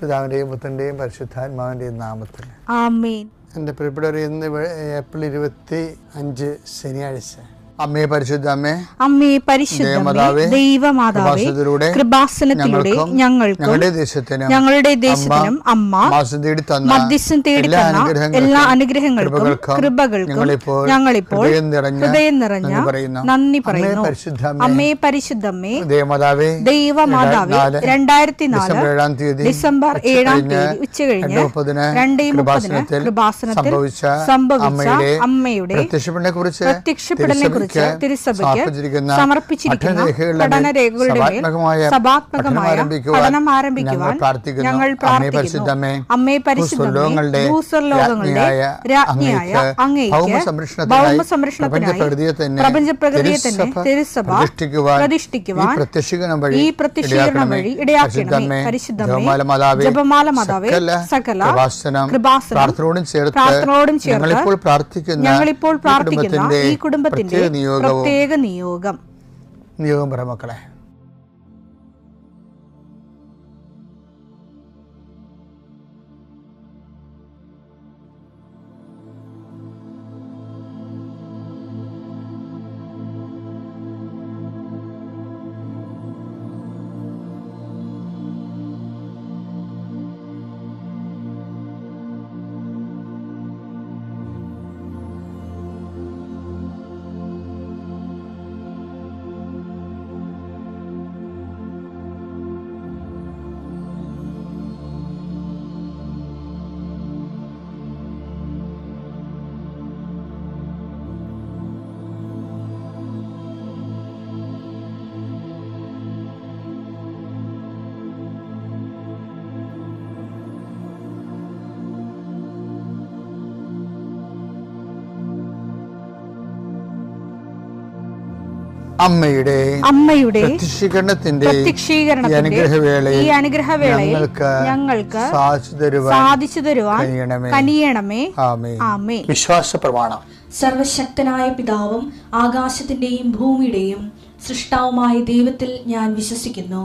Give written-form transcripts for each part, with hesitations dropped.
പിതാവിൻ്റെയും പുത്രൻ്റെയും പരിശുദ്ധാത്മാവിൻ്റെയും നാമത്തിൽ ആമേൻ. എൻ്റെ പ്രിയപ്പെട്ടവരെ, ഇന്ന് ഏപ്രിൽ 25 ശനിയാഴ്ച. അമ്മേ പരിശുദ്ധ അമ്മേ, അമ്മേ പരിശുദ്ധമേ, ദൈവമാതാവേ, കൃപാസനത്തിലൂടെ ഞങ്ങൾക്കും ഞങ്ങളുടെ ദേശത്തിനും അമ്മ മധ്യസ്ഥം തേടി തന്ന എല്ലാ അനുഗ്രഹങ്ങൾക്കും കൃപകൾക്കും ഞങ്ങളിപ്പോൾ ഹൃദയം നിറഞ്ഞ നന്ദി പറയുന്നു. അമ്മേ പരിശുദ്ധമേ, ദൈവമാതാവേ, 2004 ഡിസംബർ 7 ഉച്ചകഴിഞ്ഞ് 2:30 കൃപാസനത്തിൽ സംഭവിച്ച അമ്മയുടെ പ്രത്യക്ഷപ്പെടലിനെ കുറിച്ച് തിരുസഭയ്ക്ക് സമർപ്പിച്ചിരിക്കുന്ന പഠനരേഖകളുടെ മേൽ സഭാത്മകമായ പഠനം ആരംഭിക്കുവാൻ ഞങ്ങൾ പ്രാർത്ഥിക്കുന്നു. അമ്മേ പരിശുദ്ധമേ, ഭൂസ്വർലോകങ്ങളുടെ രാജ്ഞിയായ അങ്ങേയ്ക്ക് ഭൗമസംരക്ഷണത്തിനായി പ്രപഞ്ചപ്രകൃതിയെ തന്നെ തിരുസഭ പ്രതിഷ്ഠിക്കുവാൻ ഈ പ്രത്യക്ഷീകരണം വഴി ഇടയാക്കണമേ. പരിശുദ്ധമേ, ജപമാല മാതാവേ, സകല കൃപാസനം പ്രാർത്ഥനയോടും ചേർത്ത് ഞങ്ങളിപ്പോൾ പ്രാർത്ഥിക്കുന്ന ഈ കുടുംബത്തിന്റെ പ്രത്യേക നിയോഗം പറ മക്കളെ. അമ്മയുടെ പ്രത്യക്ഷീകരണത്തിന്റെ ഈ അനുഗ്രഹവേളയിൽ ഞങ്ങൾക്ക് സാധിച്ചു തരുവാൻ കനിയണമേ. ആമേൻ. വിശ്വാസ പ്രമാണം. സർവശക്തനായ പിതാവും ആകാശത്തിന്റെയും ഭൂമിയുടെയും സൃഷ്ടാവുമായ ദൈവത്തിൽ ഞാൻ വിശ്വസിക്കുന്നു.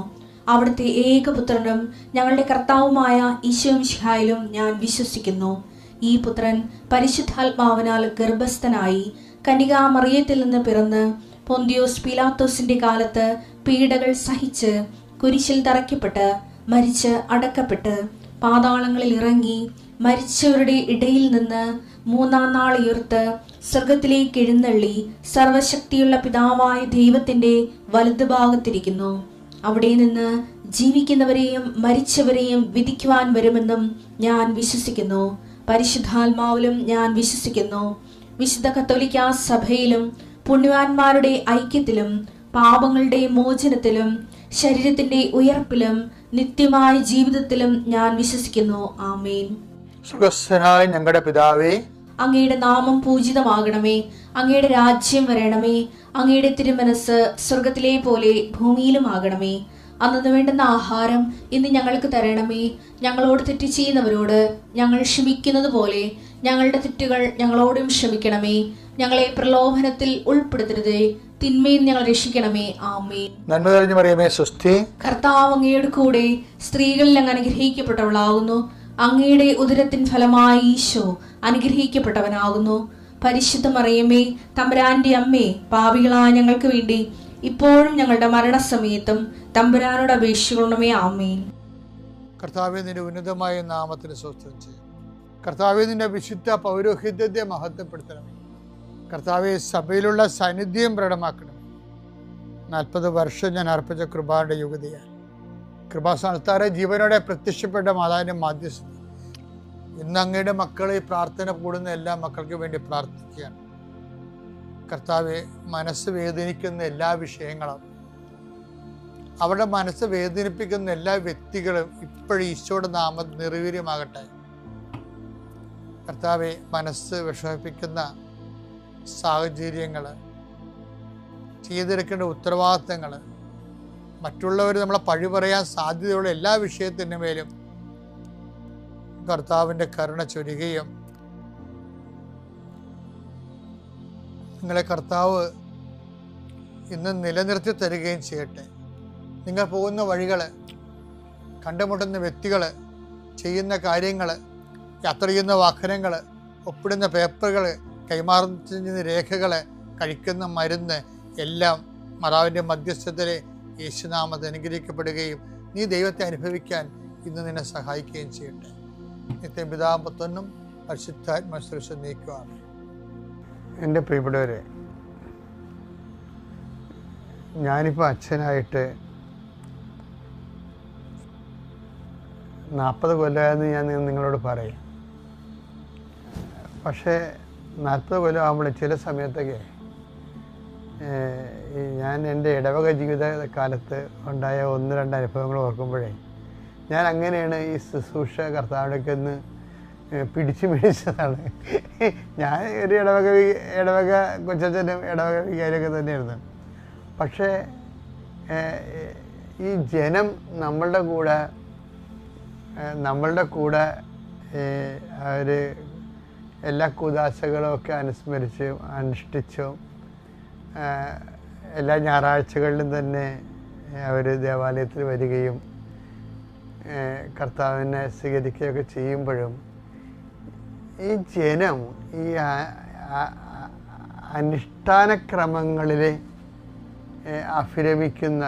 അവിടുത്തെ ഏകപുത്രനും ഞങ്ങളുടെ കർത്താവുമായ ഈശോമിശിഹായിലും ഞാൻ വിശ്വസിക്കുന്നു. ഈ പുത്രൻ പരിശുദ്ധാത്മാവിനാൽ ഗർഭസ്ഥനായി കന്യകാമറിയത്തിൽ നിന്ന് പിറന്ന് പൊന്തിയോസ് പീലാത്തോസിന്റെ കാലത്ത് പീഡകൾ സഹിച്ച് കുരിശിൽ തറയ്ക്കപ്പെട്ട് മരിച്ച് അടക്കപ്പെട്ട് പാതാളങ്ങളിൽ ഇറങ്ങി മരിച്ചവരുടെ ഇടയിൽ നിന്ന് 3-ാം നാൾ ഉയർത്ത് സ്വർഗത്തിലേക്ക് എഴുന്നള്ളി സർവശക്തിയുള്ള പിതാവായ ദൈവത്തിന്റെ വലതുഭാഗത്തിരിക്കുന്നു. അവിടെ നിന്ന് ജീവിക്കുന്നവരെയും മരിച്ചവരെയും വിധിക്കുവാൻ വരുമെന്നും ഞാൻ വിശ്വസിക്കുന്നു. പരിശുദ്ധാത്മാവിലും ഞാൻ വിശ്വസിക്കുന്നു. വിശുദ്ധ കത്തോലിക്കാ സഭയിലും പുണ്യവാന്മാരുടെ ഐക്യത്തിലും പാപങ്ങളുടെ മോചനത്തിലും ശരീരത്തിന്റെ ഉയർപ്പിലും നിത്യമായ ജീവിതത്തിലും ഞാൻ വിശ്വസിക്കുന്നു. ആമേൻ. സുഖസ്ഥനായ ഞങ്ങളുടെ പിതാവേ, അങ്ങയുടെ നാമം പൂജിതമാകണമേ. അങ്ങയുടെ രാജ്യം വരണമേ. അങ്ങയുടെ തിരുമനസ് സ്വർഗത്തിലെ പോലെ ഭൂമിയിലും ആകണമേ. അന്നു വേണ്ടുന്ന ആഹാരം ഇന്ന് ഞങ്ങൾക്ക് തരണമേ. ഞങ്ങളോട് തെറ്റ് ചെയ്യുന്നവരോട് ഞങ്ങൾ ക്ഷമിക്കുന്നത് പോലെ ഞങ്ങളുടെ തെറ്റുകൾ ഞങ്ങളോടും ക്ഷമിക്കണമേ. ഞങ്ങളെ പ്രലോഭനത്തിൽ ഉൾപ്പെടുത്തരുതേ, തിന്മയിൽ ഞങ്ങൾ രക്ഷിക്കണമേ. ആമേൻ. നന്മ നിറഞ്ഞ മറിയമേ, സ്വസ്തി. കർത്താവ് അങ്ങയുടെ കൂടെ സ്ത്രീകളിൽ അങ്ങ് അനുഗ്രഹിക്കപ്പെട്ടവളാകുന്നു. അങ്ങയുടെ ഉദരത്തിൻ ഫലമായി ഈശോ അനുഗ്രഹിക്കപ്പെട്ടവനാകുന്നു. പരിശുദ്ധ മറിയമേ, തമ്പുരാന്റെ അമ്മേ, പാപികളായ ഞങ്ങൾക്ക് വേണ്ടി ഇപ്പോഴും ഞങ്ങളുടെ മരണസമയത്തും തമ്പുരാനോട് അപേക്ഷിക്കണമേ. ആമേൻ. കർത്താവേ, നിന്റെ ഉന്നതമായ നാമത്തിന് സ്തോത്രം ചെയ്യും. കർത്താവേ, നിന്റെ വിശുദ്ധ പൗരോഹിത്യത്തെ മഹത്വപ്പെടുത്തണമേ. കർത്താവെ, സഭയിലുള്ള സാന്നിധ്യം പ്രകടമാക്കണമേ. 40 വർഷം ഞാൻ അർപ്പിച്ച കൃപാന്റെ യുഗതിയാണ്. കൃപാസ്ഥാനത്താറെ ജീവനോടെ പ്രത്യക്ഷപ്പെട്ട മാതാവിന്റെ മാധ്യസ്ഥത ഇന്ന് അങ്ങയുടെ മക്കളെ പ്രാർത്ഥന കൂടുന്ന എല്ലാ മക്കൾക്ക് വേണ്ടി പ്രാർത്ഥിക്കുകയാണ്. കർത്താവെ, മനസ്സ് വേദനിക്കുന്ന എല്ലാ വിഷയങ്ങളും, അവരുടെ മനസ്സ് വേദനിപ്പിക്കുന്ന എല്ലാ വ്യക്തികളും ഇപ്പോഴും ഈശോയുടെ നാമം നിർവീര്യമാകട്ടെ. കർത്താവെ, മനസ്സ് വിഷമിപ്പിക്കുന്ന സാഹചര്യങ്ങൾ, ചെയ്തെടുക്കേണ്ട ഉത്തരവാദിത്തങ്ങൾ, മറ്റുള്ളവർ നമ്മളെ പഴി പറയാൻ സാധ്യതയുള്ള എല്ലാ വിഷയത്തിൻ്റെ മേലും കർത്താവിൻ്റെ കരുണ ചൊരിയുകയും നിങ്ങളെ കർത്താവ് ഇന്ന് നിലനിർത്തി തരികയും ചെയ്യട്ടെ. നിങ്ങൾ പോകുന്ന വഴികൾ, കണ്ടുമുട്ടുന്ന വ്യക്തികൾ, ചെയ്യുന്ന കാര്യങ്ങൾ, യാത്ര ചെയ്യുന്ന വാഹനങ്ങൾ, ഒപ്പിടുന്ന പേപ്പറുകൾ, കൈമാറുന്ന രേഖകൾ, കഴിക്കുന്ന മരുന്ന് എല്ലാം മാതാവിൻ്റെ മധ്യസ്ഥതയിൽ യേശുനാമത്തിൽ അനുഗ്രഹിക്കപ്പെടുകയും നീ ദൈവത്തെ അനുഭവിക്കാൻ ഇന്ന് നിന്നെ സഹായിക്കുകയും ചെയ്യട്ടെ. നിത്യം പിതാവും പുത്രനും പരിശുദ്ധാത്മാശ്രേഷ്ഠ നീക്കുവാണ്. എൻ്റെ പ്രിയപ്പെട്ടവരെ, ഞാനിപ്പോൾ അച്ഛനായിട്ട് 40 കൊല്ലമായെന്ന് ഞാൻ നിങ്ങളോട് പറയും. പക്ഷേ 40 കൊല്ലം ആകുമ്പോൾ ചില സമയത്തൊക്കെ ഞാൻ എൻ്റെ ഇടവക ജീവിതകാലത്ത് ഉണ്ടായ 1-2 അനുഭവങ്ങൾ ഓർക്കുമ്പോഴേ ഞാൻ അങ്ങനെയാണ് ഈ ശുശ്രൂഷ കർത്താവിനൊക്കെ ഒന്ന് പിടിച്ചു മേടിച്ചതാണ്. ഞാൻ ഒരു ഇടവക കൊച്ചച്ഛനും ഇടവക വികാരിയൊക്കെ തന്നെയായിരുന്നു. പക്ഷേ ഈ ജനം നമ്മളുടെ കൂടെ അവർ എല്ലാ കൂദാശകളും ഒക്കെ അനുസ്മരിച്ചും അനുഷ്ഠിച്ചും എല്ലാ ഞായറാഴ്ചകളിലും തന്നെ അവർ ദേവാലയത്തിൽ വരികയും കർത്താവിനെ സ്വീകരിക്കുകയൊക്കെ ചെയ്യുമ്പോഴും ഈ ജനം ഈ അനുഷ്ഠാനക്രമങ്ങളിൽ അഭിരമിക്കുന്ന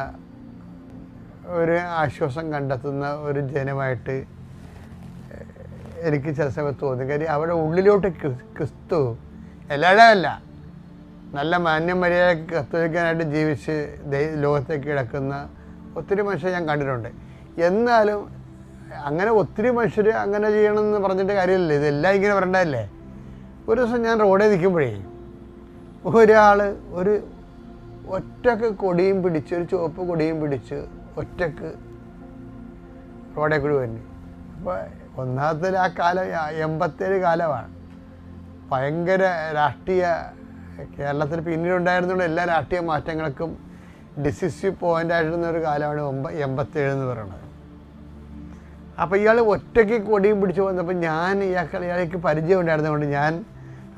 ഒരു ആശ്വാസം കണ്ടെത്തുന്ന ഒരു ജനമായിട്ട് എനിക്ക് ചില സമയത്ത് തോന്നി. കാര്യം അവിടെ ഉള്ളിലോട്ട് ക്രിസ്തു എല്ലാവരും അല്ല, നല്ല മാന്യം മര്യാദ കത്തോലിക്കാനായിട്ട് ജീവിച്ച് ലോകത്തേക്ക് കിടക്കുന്ന ഒത്തിരി മനുഷ്യരെ ഞാൻ കണ്ടിട്ടുണ്ട്. എന്നാലും അങ്ങനെ ഒത്തിരി മനുഷ്യർ അങ്ങനെ ചെയ്യണമെന്ന് പറഞ്ഞിട്ട് കാര്യമില്ല, ഇതെല്ലാം ഇങ്ങനെ പറയണ്ടതല്ലേ. ഒരു ദിവസം ഞാൻ റോഡിൽ നിൽക്കുമ്പോഴേ ഒരാൾ ഒരു ഒറ്റക്ക് കൊടിയും പിടിച്ച്, ഒരു ചുവപ്പ് കൊടിയും പിടിച്ച് ഒറ്റക്ക് റോഡിൽ കൂടി വന്നു. അപ്പോൾ ഒന്നാമത്തെ ആ കാലം 87 കാലമാണ്. ഭയങ്കര രാഷ്ട്രീയ കേരളത്തിൽ പിന്നീടുണ്ടായിരുന്നുള്ള എല്ലാ രാഷ്ട്രീയ മാറ്റങ്ങൾക്കും ഡിസിസീവ് പോയിൻ്റായിരുന്ന ഒരു കാലമാണ് 87 എന്ന് പറയുന്നത്. അപ്പോൾ ഇയാൾ ഒറ്റയ്ക്ക് കൊടിയും പിടിച്ച് വന്നപ്പോൾ ഇയാൾക്ക് പരിചയം ഉണ്ടായിരുന്നതുകൊണ്ട് ഞാൻ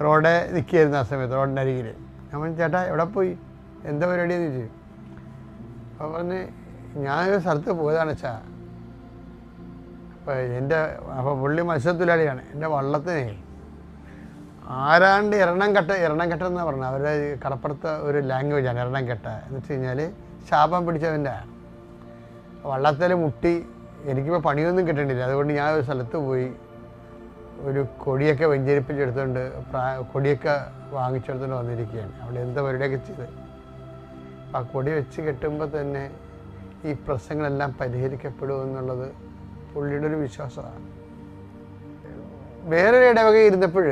റോഡിൽ നിൽക്കുകയായിരുന്നു. ആ സമയത്ത് റോഡിൻ്റെ അരികിൽ ഞാൻ ചേട്ടാ എവിടെ പോയി, എന്താ പരിപാടിയെന്ന് ചോദിച്ചു. അപ്പോൾ പറഞ്ഞ് ഞാനൊരു സ്ഥലത്ത് പോയതാണ് വെച്ചാ. അപ്പോൾ പുള്ളി മത്സ്യത്തൊഴിലാളിയാണ്. എൻ്റെ വള്ളത്തിനെ ആരാണ്ട് എറണംകെട്ട എന്നാണ് പറഞ്ഞത്. അവരുടെ കടപ്പുറത്തെ ഒരു ലാംഗ്വേജാണ് എറണംകെട്ട എന്ന് വെച്ച് കഴിഞ്ഞാൽ ശാപം പിടിച്ചവൻ്റെ. വള്ളത്തിൽ മുട്ടി എനിക്കിപ്പോൾ പണിയൊന്നും കിട്ടേണ്ടില്ല. അതുകൊണ്ട് ഞാൻ ഒരു സ്ഥലത്ത് പോയി ഒരു കൊടിയൊക്കെ വെഞ്ചരിപ്പിച്ചെടുത്തുകൊണ്ട് കൊടിയൊക്കെ വാങ്ങിച്ചെടുത്തുകൊണ്ട് വന്നിരിക്കുകയാണ്. അവിടെ എന്താ പരിപാടിയൊക്കെ ചെയ്ത് ആ കൊടി വെച്ച് കെട്ടുമ്പോൾ തന്നെ ഈ പ്രശ്നങ്ങളെല്ലാം പരിഹരിക്കപ്പെടുമെന്നുള്ളത് പുള്ളിയുടെ ഒരു വിശ്വാസമാണ്. വേറൊരു ഇടവക ഇരുന്നപ്പോൾ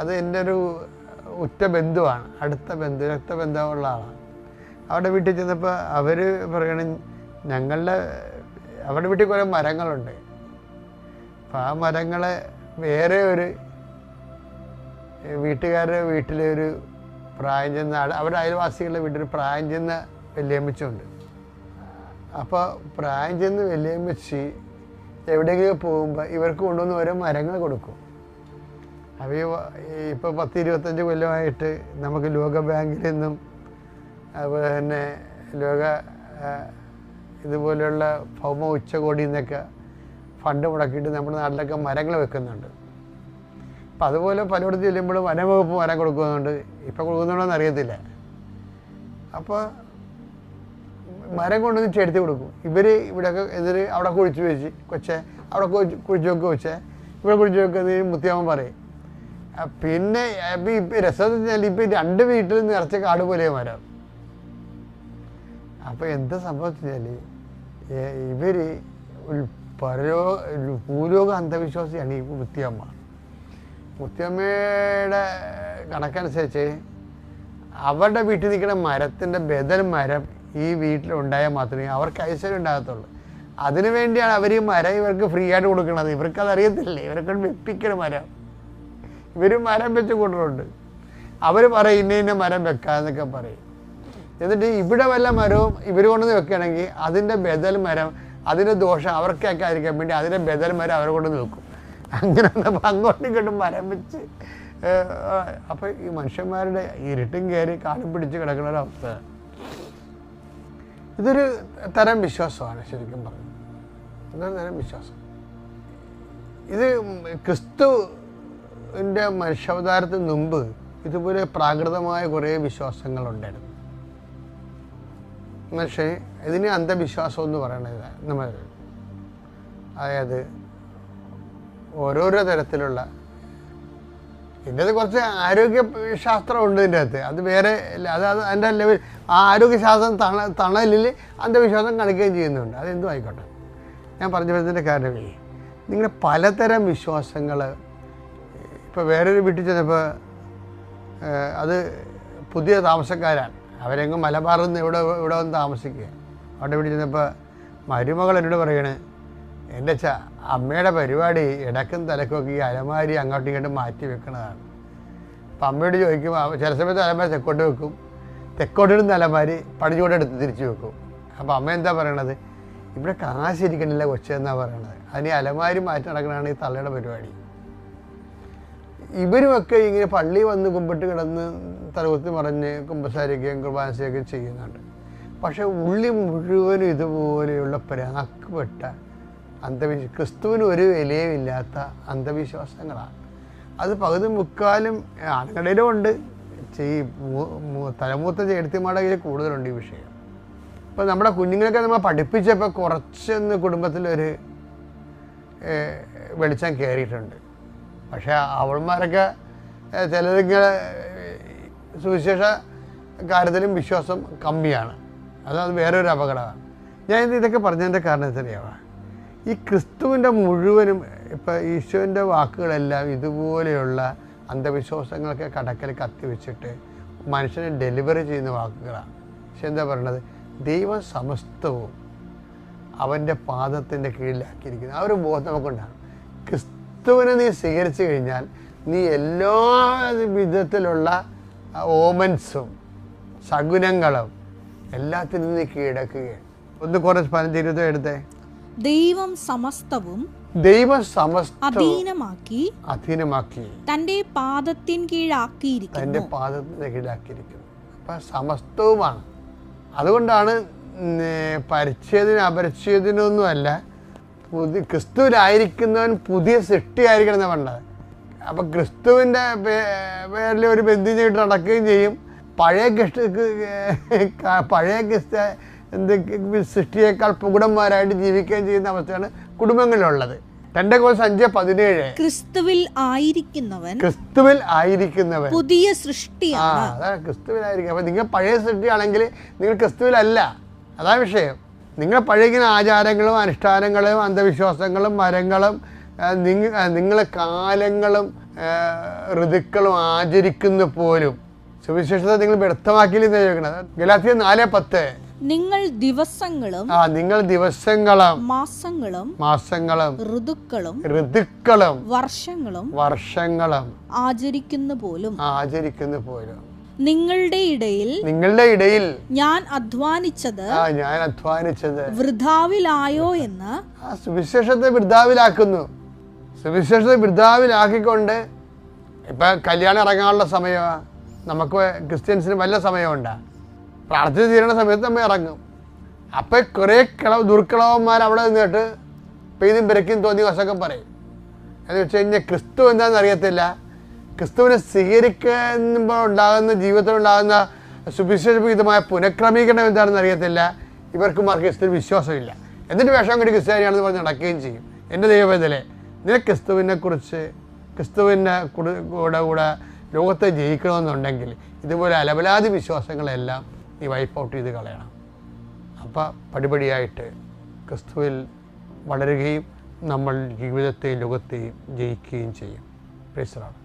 അത് എൻ്റെ ഒരു ഉറ്റ ബന്ധുവാണ്, അടുത്ത രക്തബന്ധമുള്ള ആളാണ്. അവിടെ വീട്ടിൽ ചെന്നപ്പോൾ അവർ പറയണം അവരുടെ വീട്ടിൽ കുറേ മരങ്ങളുണ്ട്. അപ്പം ആ മരങ്ങളെ വേറെ ഒരു വീട്ടുകാരുടെ വീട്ടിലെ ഒരു പ്രായം ചെന്ന അവിടെ അയൽവാസികളുടെ വീട്ടിൽ പ്രായം ചെന്ന വല്യമ്മച്ചുണ്ട്. അപ്പോൾ പ്രായം ചെന്ന് വല്യമ്മച്ചി എവിടെയെങ്കിലും പോകുമ്പോൾ ഇവർക്ക് കൊണ്ടുവന്ന് ഓരോ മരങ്ങൾ കൊടുക്കും. അവ ഇപ്പോൾ 10-25 കൊല്ലമായിട്ട് നമുക്ക് ലോക ബാങ്കിൽ നിന്നും അതുപോലെ തന്നെ ഇതുപോലെയുള്ള ഭൗമ ഉച്ചകോടിയിൽ നിന്നൊക്കെ ഫണ്ട് മുടക്കിയിട്ട് നമ്മുടെ നാട്ടിലൊക്കെ മരങ്ങൾ വെക്കുന്നുണ്ട്. അപ്പം അതുപോലെ പലയിടത്ത് ചെല്ലുമ്പോൾ വനംവകുപ്പ് മരം കൊടുക്കുന്നുണ്ട്. ഇപ്പോൾ കൊടുക്കുന്നുണ്ടോയെന്ന് അറിയത്തില്ല. അപ്പോൾ മരം കൊണ്ടുവന്ന് ചെടുത്തി കൊടുക്കും. ഇവിടെയൊക്കെ അവിടെ കുഴിച്ച് വെച്ച് അവിടെ കുഴിച്ച് വെക്കുക ഇവിടെ കുഴിച്ച് വെക്കുന്നത് മുത്തിയാമ്മ പറയും. പിന്നെ രസം വെച്ചാൽ ഇപ്പം 2 വീട്ടിൽ നിറച്ച കാട് പോലെ മരം. അപ്പോൾ എന്താ സംഭവിച്ചാൽ ഇവർ ഭൂലോക അന്ധവിശ്വാസിയാണ് ഈ മുത്തിയമ്മ. മുത്തിയമ്മയുടെ കണക്കനുസരിച്ച് അവരുടെ വീട്ടിൽ നിൽക്കുന്ന മരത്തിൻ്റെ ബദൽ മരം ഈ വീട്ടിലുണ്ടായാൽ മാത്രമേ അവർക്ക് ഐശ്വര്യം ഉണ്ടാകത്തുള്ളൂ. അതിനു വേണ്ടിയാണ് അവർ ഈ മരം ഇവർക്ക് ഫ്രീ ആയിട്ട് കൊടുക്കുന്നത്. ഇവർക്കതറിയത്തില്ലേ, ഇവർക്ക് വെപ്പിക്കണം മരം. ഇവർ മരം വെച്ച് കൊണ്ടുണ്ട്. അവർ പറയും ഇന്ന മരം വെക്കാന്നൊക്കെ പറയും. എന്നിട്ട് ഇവിടെ വല്ല മരവും ഇവർ കൊണ്ടുവന്ന് വെക്കുകയാണെങ്കിൽ അതിൻ്റെ ബദൽ മരം, അതിൻ്റെ ദോഷം അവർക്കൊക്കെ ആയിരിക്കാൻ വേണ്ടി അതിൻ്റെ ബദൽ മരം അവരെ കൊണ്ടുവന്ന് വെക്കും. അങ്ങനെ വന്നപ്പോൾ അങ്ങോട്ടും ഇങ്ങോട്ടും മരം വെച്ച് അപ്പോൾ ഈ മനുഷ്യന്മാരുടെ ഇരുട്ടും കയറി കാടും പിടിച്ച് കിടക്കുന്ന ഒരവസ്ഥ. ഇതൊരു തരം വിശ്വാസമാണ് ശരിക്കും പറഞ്ഞത്. അതൊരു തരം വിശ്വാസം. ഇത് ക്രിസ്തുവിൻ്റെ മനുഷ്യാവതാരത്തിന് മുമ്പ് ഇതുപോലെ പ്രാകൃതമായ കുറേ വിശ്വാസങ്ങളുണ്ടായിരുന്നു. പക്ഷേ ഇതിന് അന്ധവിശ്വാസം എന്ന് പറയണത് നമ്മൾ, അതായത് ഓരോരോ തരത്തിലുള്ള, ഇതിൻ്റെ കുറച്ച് ആരോഗ്യശാസ്ത്രം ഉണ്ട് ഇതിൻ്റെ അകത്ത്, അത് വേറെ അത് അതിൻ്റെ ലെവൽ. ആ ആരോഗ്യശാസ്ത്രം തണലിൽ അന്ധവിശ്വാസം കാണിക്കുകയും ചെയ്യുന്നുണ്ട്. അതെന്തും ആയിക്കോട്ടെ. ഞാൻ പറഞ്ഞു വരുന്നതിൻ്റെ കാരണമേ, നിങ്ങൾ പലതരം വിശ്വാസങ്ങൾ, ഇപ്പോൾ വേറൊരു വീട്ടിൽ ചെന്നപ്പോൾ അത് പുതിയ താമസക്കാരാണ്, അവരെങ്ങും മലബാറിൽ നിന്ന് ഇവിടെ വന്ന് താമസിക്കുക. അവിടെ വീട്ടിൽ ചെന്നപ്പോൾ മരുമകൾ എന്നോട് പറയണേ, എൻ്റെ അമ്മയുടെ പരിപാടി ഇടക്കും തലക്കൊക്കെ ഈ അലമാരി അങ്ങോട്ടും ഇങ്ങോട്ടും മാറ്റി വെക്കണതാണ്. അപ്പം അമ്മയോട് ചോദിക്കുമ്പോൾ ചില സമയത്ത് അലമാരി തെക്കോട്ട് വെക്കും, തെക്കോട്ടിടുന്ന അലമാരി പടിഞ്ഞോട്ടെടുത്ത് തിരിച്ചു വെക്കും. അപ്പോൾ അമ്മ എന്താ പറയണത്, ഇവിടെ കാശിരിക്കണില്ല കൊച്ചെന്നാണ് പറയണത്. അതിന് അലമാരി മാറ്റി നടക്കണതാണ് ഈ തള്ളയുടെ പരിപാടി. ഇവരുമൊക്കെ ഇങ്ങനെ പള്ളി വന്ന് കുമ്പിട്ട് കിടന്ന് തലകുത്തി മറിഞ്ഞ് കുമ്പസാരിക്കുകയും കുർബാനസയൊക്കെ ചെയ്യുന്നുണ്ട്. പക്ഷേ ഉള്ളി മുഴുവനും ഇതുപോലെയുള്ള പ്രാക്കുപെട്ട ക്രിസ്തുവിന് ഒരു വിലയുമില്ലാത്ത അന്ധവിശ്വാസങ്ങളാണ്. അത് പകുതി മുക്കാലും ആണുങ്ങളിലും ഉണ്ട്, തലമൂത്ത ചേർത്തിമാരുടെ കയ്യിൽ കൂടുതലുണ്ട് ഈ വിഷയം. ഇപ്പോൾ നമ്മുടെ കുഞ്ഞുങ്ങളൊക്കെ നമ്മൾ പഠിപ്പിച്ചപ്പോൾ കുറച്ചൊന്ന് കുടുംബത്തിലൊരു വെളിച്ചം കയറിയിട്ടുണ്ട്. പക്ഷേ അവന്മാരൊക്കെ ചിലതിങ്ങനെ സുവിശേഷ കാര്യത്തിലും വിശ്വാസം കമ്മിയാണ്. അത് വേറൊരു അപകടമാണ്. ഞാൻ ഇതൊക്കെ പറഞ്ഞതിൻ്റെ കാരണം എത്രയാണ്, ഈ ക്രിസ്തുവിൻ്റെ മുഴുവനും ഇപ്പോൾ ഈശോൻ്റെ വാക്കുകളെല്ലാം ഇതുപോലെയുള്ള അന്ധവിശ്വാസങ്ങളൊക്കെ കടക്കൽ കത്തിവെച്ചിട്ട് മനുഷ്യനെ ഡെലിവറി ചെയ്യുന്ന വാക്കുകളാണ്. പക്ഷെ എന്താ പറയണത്, ദൈവം സമസ്തവും അവൻ്റെ പാദത്തിൻ്റെ കീഴിലാക്കിയിരിക്കുന്നു. ആ ഒരു ബോധം നമുക്കുണ്ടാകും. ക്രിസ്തുവിനെ നീ സ്വീകരിച്ചു കഴിഞ്ഞാൽ നീ എല്ലാ വിധത്തിലുള്ള ഓമൻസും സഗുണങ്ങളും എല്ലാത്തിനും നീ കീഴടക്കുകയാണ്. ഒന്ന് കുറച്ച് 15-20 എടുത്തേ. ദൈവം സമസ്തവും അധീനമാക്കി തന്റെ പാദത്തിന് കീഴാക്കിയിരിക്കുന്നു. അപ്പൊ സമസ്തവുമാണ്. അതുകൊണ്ടാണ് പരിച്ഛേദന അപരിച്ഛേദനൊന്നുമല്ല, ക്രിസ്തുവിലായിരിക്കുന്നവൻ പുതിയ സൃഷ്ടിയായിരിക്കണം എന്ന് പറഞ്ഞത്. അപ്പൊ ക്രിസ്തുവിൻ്റെ പേരിൽ ഒരു ബന്ധം ചെയ്തിട്ട് നടക്കുകയും ചെയ്യും. പഴയ സൃഷ്ടിയേക്കാൾ പുകുടന്മാരായിട്ട് ജീവിക്കുകയും ചെയ്യുന്ന അവസ്ഥയാണ് കുടുംബങ്ങളിലുള്ളത്. 2 Corinthians 5:17 ക്രിസ്തുവിൽ ആയിരിക്കുന്നവൻ പുതിയ സൃഷ്ടിയാണ്. അതാണ് ക്രിസ്തുവിലായിരിക്കും. അപ്പൊ നിങ്ങൾ പഴയ സൃഷ്ടിയാണെങ്കിൽ നിങ്ങൾ ക്രിസ്തുവിലല്ല. അതാണ് വിഷയം. നിങ്ങൾ പഴയ ആചാരങ്ങളും അനുഷ്ഠാനങ്ങളും അന്ധവിശ്വാസങ്ങളും മരങ്ങളും നിങ്ങൾ കാലങ്ങളും ഋതുക്കളും ആചരിക്കുന്ന പോലും സുവിശേഷത നിങ്ങൾ വ്യർത്ഥമാക്കിയില്ലെന്ന് ചോദിക്കുന്നത്. ഗലാത്യർ 4:10 നിങ്ങൾ ദിവസങ്ങളും മാസങ്ങളും ഋതുക്കളും വർഷങ്ങളും ആചരിക്കുന്ന പോലും നിങ്ങളുടെ ഇടയിൽ ഞാൻ അധ്വാനിച്ചത് വൃഥാവിലായോ എന്ന് സുവിശേഷത്തെ വൃഥാവിലാക്കിക്കൊണ്ട് ഇപ്പൊ കല്യാണം ഇറങ്ങാനുള്ള സമയമാണ്. നമുക്ക് ക്രിസ്ത്യൻസിന് വല്ല സമയമുണ്ടാ, പ്രാർത്ഥന തീരുന്ന സമയത്ത് നമ്മൾ ഇറങ്ങും. അപ്പം കുറേ ദുർക്കിളവന്മാർ അവിടെ നിന്നിട്ട് പെയ്തും പെരക്കും തോന്നിയ വശമൊക്കെ പറയും. എന്ന് വെച്ച് കഴിഞ്ഞാൽ ക്രിസ്തു എന്താണെന്ന് അറിയത്തില്ല, ക്രിസ്തുവിനെ സ്വീകരിക്കുമ്പോൾ ഉണ്ടാകുന്ന ജീവിതത്തിലുണ്ടാകുന്ന സുവിശേഷവിധമായ പുനഃക്രമീകരണം എന്താണെന്ന് അറിയത്തില്ല. ഇവർക്കുമാർക്ക് ക്രിസ്തുവിന് വിശ്വാസമില്ല. എന്നിട്ട് വേഷം കെട്ടി ക്രിസ്ത്യാനിയാണെന്ന് പറഞ്ഞ് നടക്കുകയും ചെയ്യും. എൻ്റെ ദൈവവേദനയെ നിനക്ക് ക്രിസ്തുവിൻ്റെ കൂടെ ലോകത്തെ ജയിക്കണമെന്നുണ്ടെങ്കിൽ ഇതുപോലെ അലബലാതി വിശ്വാസങ്ങളെല്ലാം നീ വൈപ്പ് ഔട്ട് ചെയ്ത് കളയണം. അപ്പം പടിപടിയായിട്ട് ക്രിസ്തുവിൽ വളരുകയും നമ്മൾ ജീവിതത്തെയും ലോകത്തെയും ജയിക്കുകയും ചെയ്യും. Praise the Lord.